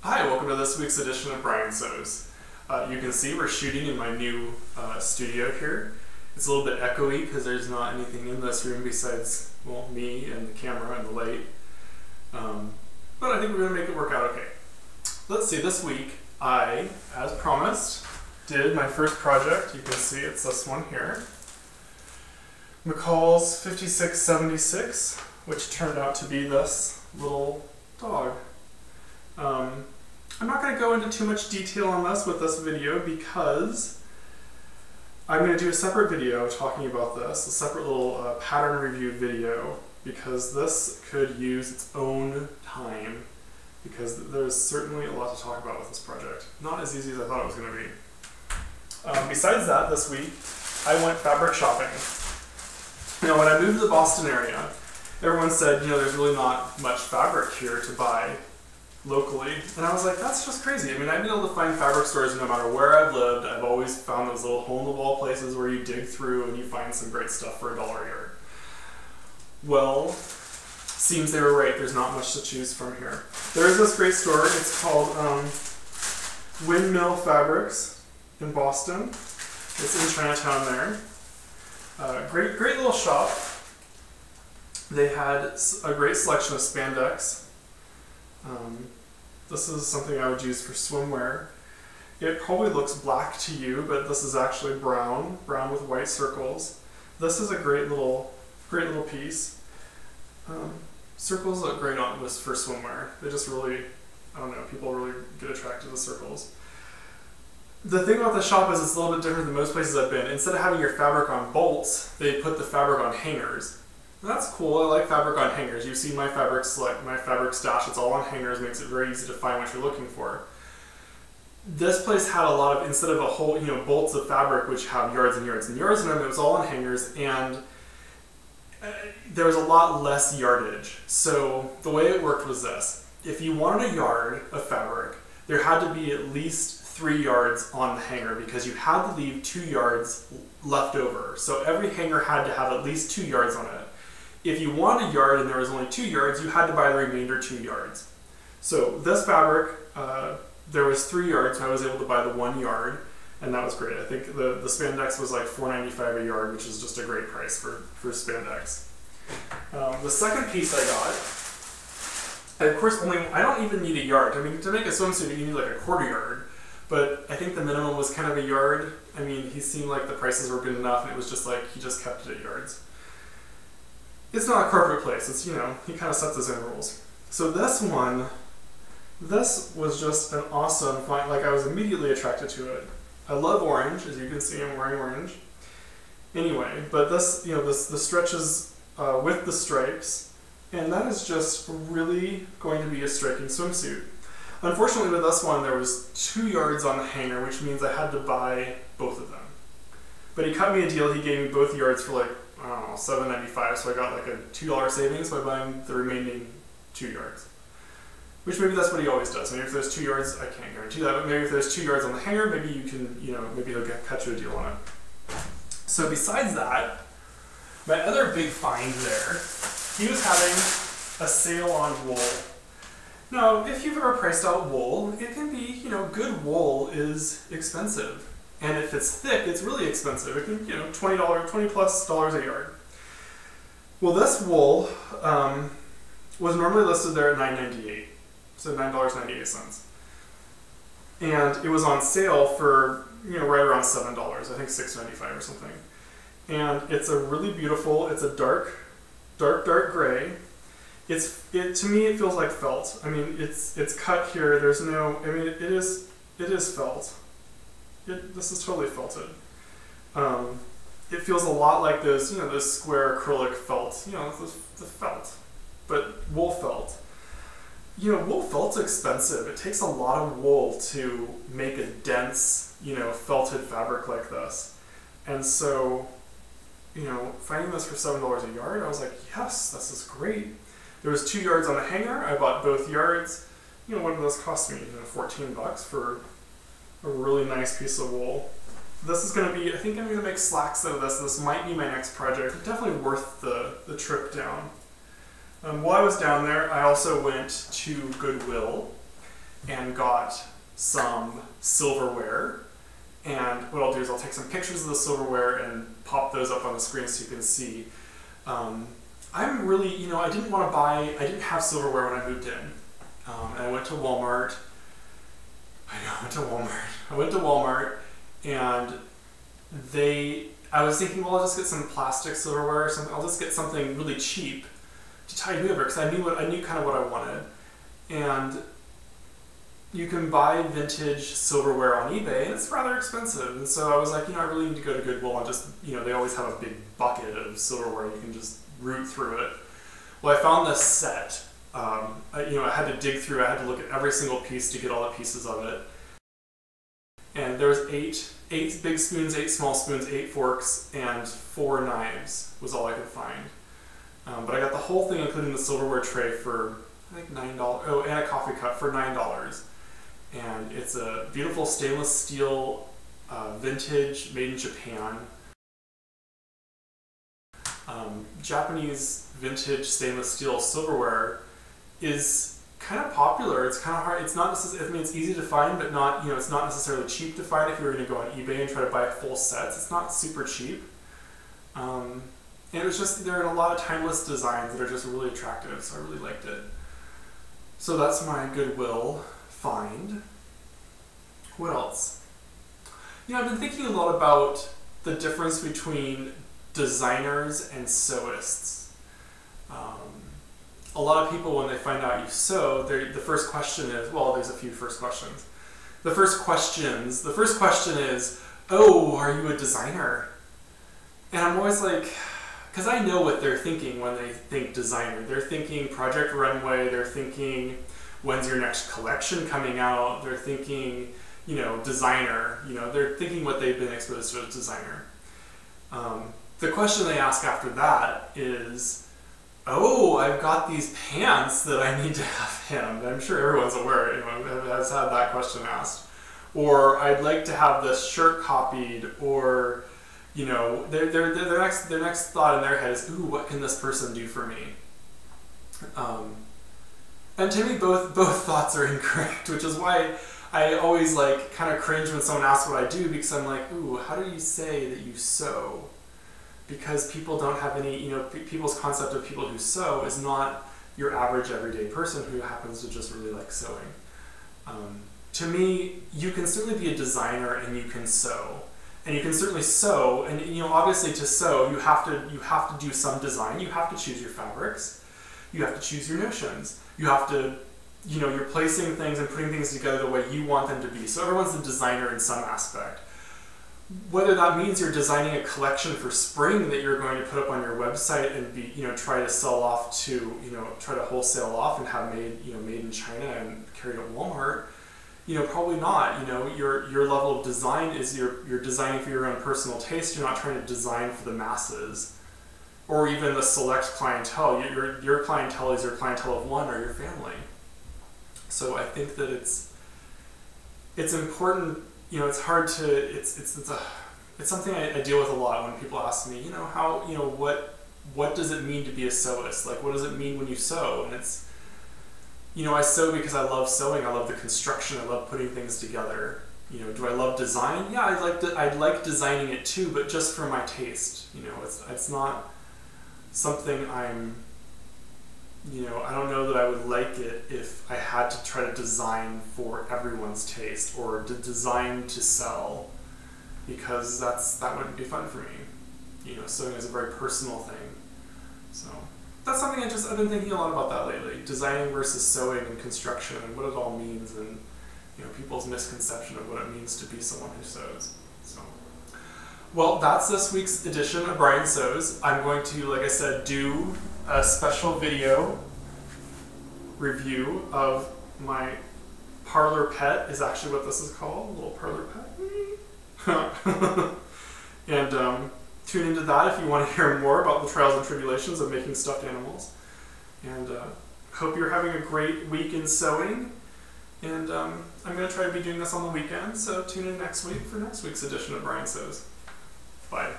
Hi, welcome to this week's edition of BrianSews. You can see we're shooting in my new studio here. It's a little bit echoey because there's not anything in this room besides, well, me and the camera and the light. But I think we're going to make it work out okay. Let's see, this week I, as promised, did my first project. You can see it's this one here. McCall's 5676, which turned out to be this little dog. I'm not going to go into too much detail on this with this video because I'm going to do a separate video talking about this, a separate little pattern review video, because this could use its own time, because there's certainly a lot to talk about with this project. Not as easy as I thought it was going to be. Besides that, this week I went fabric shopping. Now, when I moved to the Boston area, everyone said, you know, there's really not much fabric here to buy locally, and I was like, that's just crazy. I mean, I've been able to find fabric stores no matter where I've lived. I've always found those little hole-in-the-wall places where you dig through and you find some great stuff for $1 a yard. Well, seems they were right. There's not much to choose from here. There is this great store. It's called Windmill Fabrics in Boston. It's in Chinatown there. Great little shop. They had a great selection of spandex. This is something I would use for swimwear. It probably looks black to you, but this is actually brown with white circles. This is a great little piece. Circles look great on this for swimwear. They just really, I don't know, people really get attracted to circles. The thing about the shop is it's a little bit different than most places I've been. Instead of having your fabric on bolts, they put the fabric on hangers. And that's cool. I like fabric on hangers. You've seen my fabric stash. It's all on hangers, makes it very easy to find what you're looking for. This place had a lot of, instead of a whole, you know, bolts of fabric which have yards and yards and yards in them, it was all on hangers, and there was a lot less yardage. So the way it worked was this. If you wanted a yard of fabric, there had to be at least 3 yards on the hanger, because you had to leave 2 yards left over. So every hanger had to have at least 2 yards on it. If you wanted a yard and there was only 2 yards, you had to buy the remainder 2 yards. So this fabric, there was 3 yards, so I was able to buy the 1 yard, and that was great. I think the spandex was like $4.95 a yard, which is just a great price for spandex. The second piece I got, of course, I don't even need a yard. I mean, to make a swimsuit, you need like a 1/4 yard, but I think the minimum was kind of a yard. I mean, he seemed like the prices were good enough, and it was just like, he just kept it at yards. It's not a corporate place. It's, you know, he kind of sets his own rules. So this was just an awesome find. Like, I was immediately attracted to it. I love orange, as you can see. I'm wearing orange. Anyway, but this, you know, the stretches with the stripes, and that is just really going to be a striking swimsuit. Unfortunately, with this one, there was 2 yards on the hanger, which means I had to buy both of them. But he cut me a deal. He gave me both yards for like, I don't know, $7.95, so I got like a $2 savings by buying the remaining 2 yards. Which maybe that's what he always does. Maybe if there's 2 yards, I can't guarantee that, but maybe if there's 2 yards on the hanger, maybe you can, you know, maybe he'll cut you a deal on it. So besides that, my other big find there, he was having a sale on wool. Now, if you've ever priced out wool, it can be, you know, good wool is expensive. And if it's thick, it's really expensive. It can, you know, $20 plus a yard. Well, this wool was normally listed there at $9.98, so $9.98, and it was on sale for, you know, right around $7. I think $6.95 or something. And it's a really beautiful. It's a dark gray. To me, it feels like felt. I mean, it's cut here. There's no. I mean, it is felt. This is totally felted. It feels a lot like those, you know, those square acrylic felt, you know, the felt, but wool felt. You know, wool felt's expensive. It takes a lot of wool to make a dense, you know, felted fabric like this. And so, you know, finding this for $7 a yard, I was like, yes, this is great. There was 2 yards on the hanger. I bought both yards. You know, what did this cost me? You know, $14 for a really nice piece of wool. This is going to be, I think I'm going to make slacks out of this. This might be my next project. Definitely worth the trip down. While I was down there, I also went to Goodwill, and got some silverware. And what I'll do is I'll take some pictures of the silverware and pop those up on the screen so you can see. I'm really, you know, I didn't have silverware when I moved in. And I went to Walmart. I went to Walmart and I was thinking, well, I'll just get some plastic silverware or something. I'll just get something really cheap to tide me over, because I knew kind of what I wanted. And you can buy vintage silverware on eBay, and it's rather expensive. And so I was like, you know, I really need to go to Goodwill and just, you know, they always have a big bucket of silverware. You can just root through it. Well, I found this set. You know, I had to dig through. I had to look at every single piece to get all the pieces of it. And there was eight big spoons, 8 small spoons, 8 forks, and 4 knives was all I could find. But I got the whole thing, including the silverware tray, for I think $9. Oh, and a coffee cup for $9. And it's a beautiful stainless steel, vintage, made in Japan. Japanese vintage stainless steel silverware is kind of popular. It's kind of hard. It's not necessarily, I mean, it's easy to find, but not, you know, it's not necessarily cheap to find. If you were going to go on eBay and try to buy full sets, it's not super cheap. And it was just, there are a lot of timeless designs that are just really attractive, so I really liked it. So that's my Goodwill find. What else? You know, I've been thinking a lot about the difference between designers and sewists. A lot of people, when they find out you sew, the first question is, well, there's a few first questions. The first question is, oh, are you a designer? And I'm always like, because I know what they're thinking when they think designer. They're thinking Project Runway, they're thinking, when's your next collection coming out? They're thinking, you know, designer. You know, they're thinking what they've been exposed to as designer. The question they ask after that is, oh, I've got these pants that I need to have hemmed. I'm sure everyone's aware, you know, has had that question asked. Or I'd like to have this shirt copied, or, you know, their next thought in their head is, ooh, what can this person do for me? And to me, both thoughts are incorrect, which is why I always like kind of cringe when someone asks what I do, because I'm like, ooh, how do you say that you sew? Because people don't have any, you know, people's concept of people who sew is not your average everyday person who happens to just really like sewing. To me, you can certainly be a designer and you can sew. And you can certainly sew, and you know, obviously to sew, you have to do some design. You have to choose your fabrics. You have to choose your notions. You have to, you know, you're placing things and putting things together the way you want them to be. So everyone's a designer in some aspect. Whether that means you're designing a collection for spring that you're going to put up on your website and be, you know, try to sell off to, you know, try to wholesale off and have made, you know, made in China and carried at Walmart, you know, probably not. You know, your level of design is you're designing for your own personal taste. You're not trying to design for the masses, or even the select clientele. Your clientele is your clientele of one or your family. So I think that it's important. You know, it's hard to, it's something I deal with a lot when people ask me, you know, how, you know, what does it mean to be a sewist? Like, what does it mean when you sew? And it's, you know, I sew because I love sewing. I love the construction. I love putting things together. You know, do I love design? Yeah, I'd like designing it too, but just for my taste. You know, it's not something I'm, you know, I don't know that I would like it if I had to try to design for everyone's taste or to design to sell, because that wouldn't be fun for me. You know, sewing is a very personal thing. So that's something I've been thinking a lot about that lately. Designing versus sewing and construction and what it all means, and, you know, people's misconception of what it means to be someone who sews. So, well, that's this week's edition of Brian Sews. I'm going to, like I said, do a special video review of my parlor pet, is actually what this is called, a little parlor pet. And tune into that if you want to hear more about the trials and tribulations of making stuffed animals. And hope you're having a great week in sewing. And I'm going to try to be doing this on the weekend, so tune in next week for next week's edition of Brian Sews. Bye.